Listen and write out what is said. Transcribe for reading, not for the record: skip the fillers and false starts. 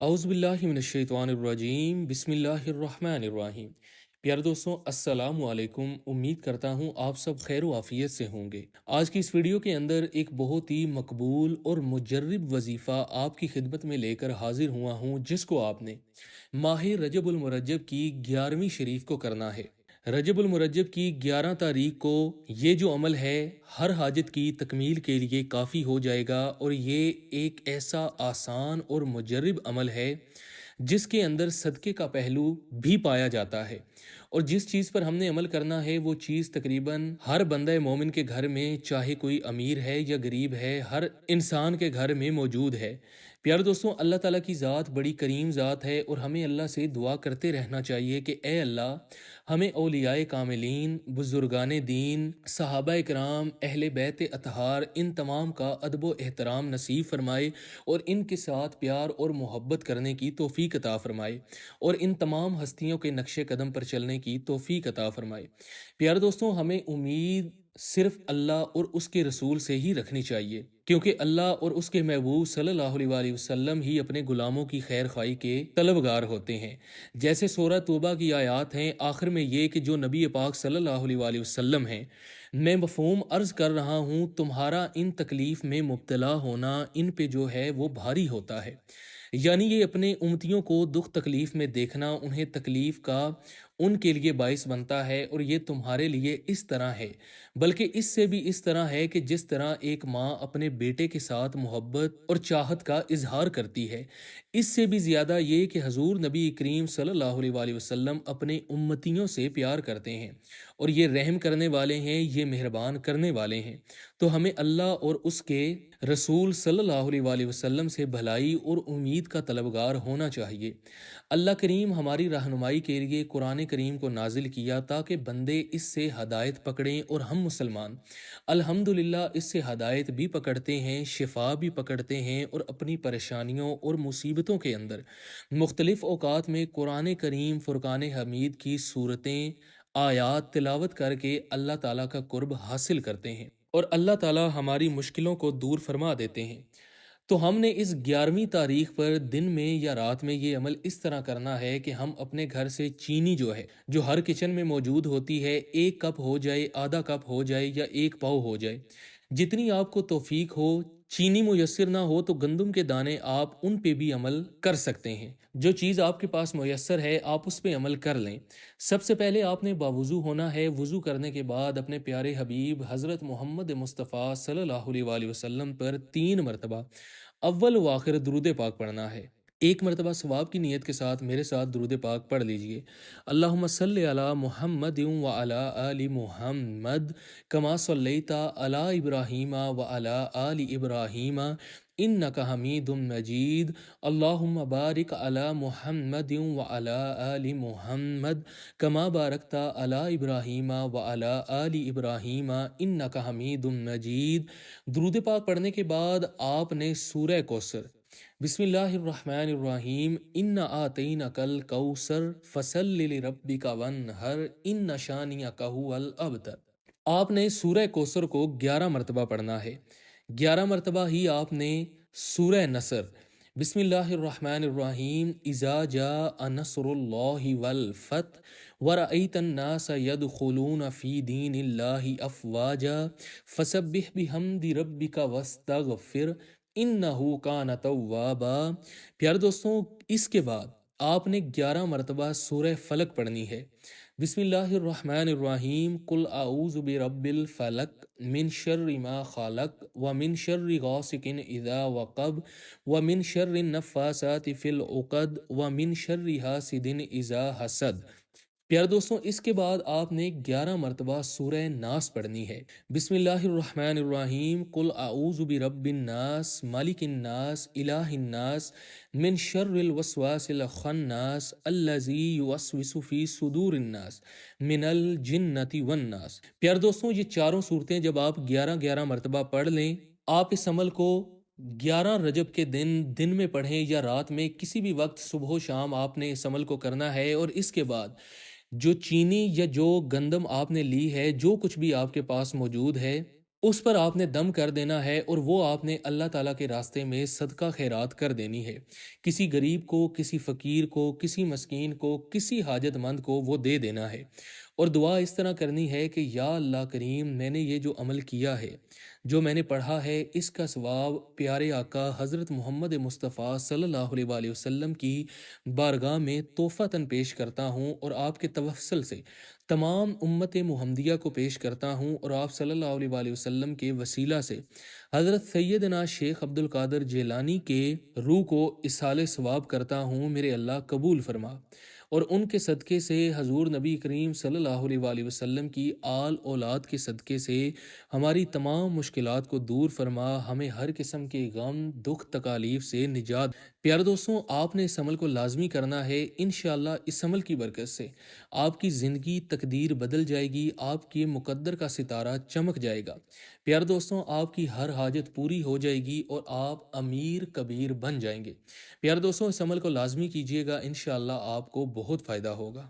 اعوذ باللہ من الشیطان الرجیم بسم اللہ الرحمن الرحیم۔ پیارے دوستوں، السلام علیکم۔ امید کرتا ہوں آپ سب خیر و عافیت سے ہوں گے۔ آج کی اس ویڈیو کے اندر ایک بہت ہی مقبول اور مجرب وظیفہ آپ کی خدمت میں لے کر حاضر ہوا ہوں، جس کو آپ نے ماہ رجب المرجب کی 11ویں شریف کو کرنا ہے۔ رجب المرجب کی 11 تاریخ کو یہ جو عمل ہے ہر حاجت کی تکمیل کے لیے کافی ہو جائے گا، اور یہ ایک ایسا آسان اور مجرب عمل ہے جس کے اندر صدقے کا پہلو بھی پایا جاتا ہے، اور جس چیز پر ہم نے عمل کرنا ہے وہ چیز تقریباً ہر بندہ مومن کے گھر میں، چاہے کوئی امیر ہے یا غریب ہے، ہر انسان کے گھر میں موجود ہے۔ پیارے دوستوں، اللہ تعالیٰ کی ذات بڑی کریم ذات ہے، اور ہمیں اللہ سے دعا کرتے رہنا چاہیے کہ اے اللہ، ہمیں اولیاء کاملین، بزرگان دین، صحابہ کرام، اہل بیت اطہار، ان تمام کا ادب و احترام نصیب فرمائے، اور ان کے ساتھ پیار اور محبت کرنے کی توفیق عطا فرمائے، اور ان تمام ہستیوں کے نقش قدم پر چلنے کی توفیق عطا فرمائے۔ پیارے دوستوں، ہمیں امید صرف اللہ اور اس کے رسول سے ہی رکھنی چاہیے، کیونکہ اللہ اور اس کے محبوب صلی اللہ علیہ وآلہ وسلم ہی اپنے غلاموں کی خیر خواہی کے طلبگار ہوتے ہیں۔ جیسے سورہ توبہ کی آیات ہیں، آخر میں یہ کہ جو نبی پاک صلی اللہ علیہ وآلہ وسلم ہیں، میں مفہوم عرض کر رہا ہوں، تمہارا ان تکلیف میں مبتلا ہونا ان پہ جو ہے وہ بھاری ہوتا ہے، یعنی یہ اپنے امتیوں کو دکھ تکلیف میں دیکھنا انہیں تکلیف کا ان کے لیے باعث بنتا ہے، اور یہ تمہارے لیے اس طرح ہے، بلکہ اس سے بھی اس طرح ہے کہ جس طرح ایک ماں اپنے بیٹے کے ساتھ محبت اور چاہت کا اظہار کرتی ہے، اس سے بھی زیادہ یہ کہ حضور نبی کریم صلی اللہ علیہ وآلہ وسلم اپنے امتیوں سے پیار کرتے ہیں، اور یہ رحم کرنے والے ہیں، یہ مہربان کرنے والے ہیں۔ تو ہمیں اللہ اور اس کے رسول صلی اللہ علیہ وآلہ وسلم سے بھلائی اور امید کا طلبگار ہونا چاہیے۔ اللہ کریم ہماری رہنمائی کے لیے قرآن کریم کو نازل کیا تاکہ بندے اس سے ہدایت پکڑیں، اور ہم مسلمان الحمدللہ اس سے ہدایت بھی پکڑتے ہیں، شفا بھی پکڑتے ہیں، اور اپنی پریشانیوں اور مصیبتوں کے اندر مختلف اوقات میں قرآن کریم فرقان حمید کی صورتیں، آیات تلاوت کر کے اللہ تعالیٰ کا قرب حاصل کرتے ہیں، اور اللہ تعالیٰ ہماری مشکلوں کو دور فرما دیتے ہیں۔ تو ہم نے اس 11ویں تاریخ پر دن میں یا رات میں یہ عمل اس طرح کرنا ہے کہ ہم اپنے گھر سے چینی جو ہے، جو ہر کچن میں موجود ہوتی ہے، 1 کپ ہو جائے، آدھا کپ ہو جائے، یا 1 پاؤ ہو جائے، جتنی آپ کو توفیق ہو۔ چینی میسر نہ ہو تو گندم کے دانے آپ ان پہ بھی عمل کر سکتے ہیں۔ جو چیز آپ کے پاس میسر ہے آپ اس پہ عمل کر لیں۔ سب سے پہلے آپ نے باوضو ہونا ہے۔ وضو کرنے کے بعد اپنے پیارے حبیب حضرت محمد مصطفیٰ صلی اللہ علیہ وآلہ وسلم پر 3 مرتبہ اول و آخر درود پاک پڑھنا ہے۔ 1 مرتبہ ثواب کی نیت کے ساتھ میرے ساتھ درود پاک پڑھ لیجئے۔ اللہم صلی علی محمد وعلی آل محمد کما صلیت علی ابراہیم وعلی آل ابراہیم انک حمید مجید۔ اللہم بارک علی محمد وعلی آل محمد کما بارکت علی ابراہیم وعلی آل ابراہیم انک حمید مجید۔ درود پاک پڑھنے کے بعد آپ نے سورہ کوثر، بسم اللہ الرحمن الرحیم، انا آتینک الکوثر فصل لربک وانحر ان شانئک ھو الابتر، آپ نے سورہ کوثر کو 11 مرتبہ پڑھنا ہے۔ 11 مرتبہ ہی آپ نے سورہ نصر، بسم اللہ الرحمن الرحیم، اذا جاء نصر اللہ والفتح ورأیت الناس يدخلون فی دین اللہ افواجا فسبح بحمد ربک واستغفر انہ کان توابا۔ پیارے دوستوں، اس کے بعد آپ نے 11 مرتبہ سورہ فلق پڑھنی ہے۔ بسم اللہ الرحمن الرحیم، قل اعوذ برب الفلق من شر ما خلق ومن شر غاسق اذا وقب ومن شر النفاثات فی العقد ومن شر حاسد اذا حسد۔ پیارے دوستوں، اس کے بعد آپ نے 11 مرتبہ سورہ ناس پڑھنی ہے۔ بسم اللہ الرحمن الرحیم، قل اعوذ برب الناس مالک الناس الہ الناس من شر الوسواس الخناس الذی یوسوس فی صدور الناس من الجنۃ والناس۔ پیارے دوستوں، یہ چاروں صورتیں جب آپ 11 مرتبہ پڑھ لیں، آپ اس عمل کو 11 رجب کے دن میں پڑھیں یا رات میں، کسی بھی وقت، صبح و شام آپ نے اس عمل کو کرنا ہے۔ اور اس کے بعد جو چینی یا جو گندم آپ نے لی ہے، جو کچھ بھی آپ کے پاس موجود ہے، اس پر آپ نے دم کر دینا ہے اور وہ آپ نے اللہ تعالیٰ کے راستے میں صدقہ خیرات کر دینی ہے۔ کسی غریب کو، کسی فقیر کو، کسی مسکین کو، کسی حاجت مند کو وہ دے دینا ہے، اور دعا اس طرح کرنی ہے کہ یا اللہ کریم، میں نے یہ جو عمل کیا ہے، جو میں نے پڑھا ہے، اس کا ثواب پیارے آقا حضرت محمد مصطفیٰ صلی اللہ علیہ وآلہ وسلم کی بارگاہ میں تحفۃً پیش کرتا ہوں، اور آپ کے توسل سے تمام امت محمدیہ کو پیش کرتا ہوں، اور آپ صلی اللہ علیہ وآلہ وسلم کے وسیلہ سے حضرت سیدنا شیخ عبد القادر جیلانی کے روح کو اصال ثواب کرتا ہوں، میرے اللہ قبول فرما، اور ان کے صدقے سے حضور نبی کریم صلی اللہ علیہ وآلہ وسلم کی آل اولاد کے صدقے سے ہماری تمام مشکلات کو دور فرما، ہمیں ہر قسم کے غم، دکھ، تکالیف سے نجات۔ پیارے دوستوں، آپ نے اس عمل کو لازمی کرنا ہے۔ انشاءاللہ اس عمل کی برکت سے آپ کی زندگی تقدیر بدل جائے گی، آپ کے مقدر کا ستارہ چمک جائے گا۔ پیارے دوستوں، آپ کی ہر حاجت پوری ہو جائے گی اور آپ امیر کبیر بن جائیں گے۔ پیارے دوستوں، اس عمل کو لازمی کیجیے گا، انشاءاللہ آپ کو بہت فائدہ ہوگا۔